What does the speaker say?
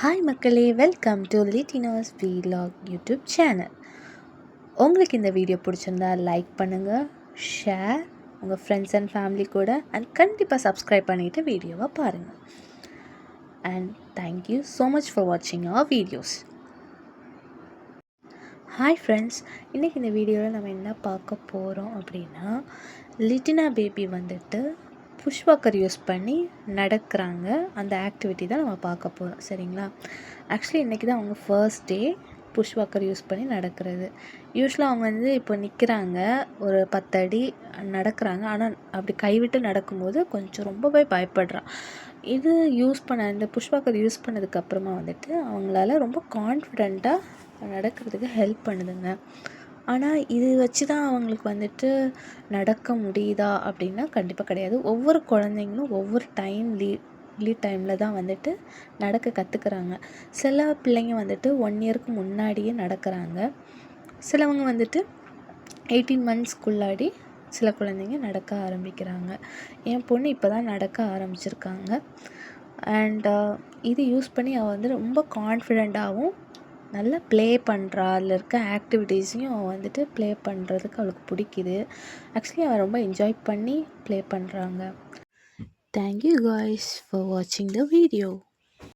Hi மக்களே, welcome to லிட்டினாஸ் vlog YouTube channel. உங்களுக்கு இந்த வீடியோ பிடிச்சிருந்தா லைக் பண்ணுங்கள், ஷேர் உங்கள் ஃப்ரெண்ட்ஸ் அண்ட் ஃபேமிலி கூட, அண்ட் கண்டிப்பாக சப்ஸ்கிரைப் பண்ணிவிட்டு வீடியோவை பாருங்கள். And thank you so much for வாட்சிங் அவர் வீடியோஸ். ஹாய் ஃப்ரெண்ட்ஸ், இன்றைக்கி இந்த வீடியோவில் நம்ம என்ன பார்க்க போகிறோம் அப்படின்னா, லிட்டினா பேபி வந்துட்டு புஷ் வாக்கர் யூஸ் பண்ணி நடக்கிறாங்க. அந்த ஆக்டிவிட்டி தான் நம்ம பார்க்க போகிறோம், சரிங்களா? ஆக்சுவலி இன்றைக்கி தான் அவங்க first day push walker use பண்ணி நடக்கிறது. யூஸ்வலாக அவங்க வந்து இப்போ நிற்கிறாங்க, ஒரு 10 அடி நடக்கிறாங்க. ஆனால் அப்படி கைவிட்டு நடக்கும்போது கொஞ்சம் ரொம்பவே பயப்படுறான். இது இந்த புஷ் வாக்கர் யூஸ் பண்ணதுக்கப்புறமா வந்துட்டு அவங்களால ரொம்ப கான்ஃபிடெண்ட்டாக நடக்கிறதுக்கு ஹெல்ப் பண்ணுதுங்க. ஆனால் இது வச்சு தான் அவங்களுக்கு வந்துட்டு நடக்க முடியுதா அப்படின்னா கண்டிப்பாக கிடையாது. ஒவ்வொரு குழந்தைங்களும் ஒவ்வொரு டைமில் தான் வந்துட்டு நடக்க கற்றுக்குறாங்க. சில பிள்ளைங்க வந்துட்டு 1 இயருக்கு முன்னாடியே நடக்கிறாங்க. சிலவங்க வந்துட்டு 18 மந்த்ஸ்க்குள்ளாடி சில குழந்தைங்க நடக்க ஆரம்பிக்கிறாங்க. என் பொண்ணு இப்போ தான் நடக்க ஆரம்பிச்சிருக்காங்க. அண்ட் இது யூஸ் பண்ணி அவள் வந்து ரொம்ப கான்ஃபிடெண்ட்டாகவும் நல்லா ப்ளே பண்ணுறா. அதில் இருக்க ஆக்டிவிட்டீஸையும் அவள் வந்துட்டு ப்ளே பண்ணுறதுக்கு அவளுக்கு பிடிக்குது. ஆக்சுவலி அவள் ரொம்ப என்ஜாய் பண்ணி ப்ளே பண்ணுறாங்க. Thank you guys for watching the video.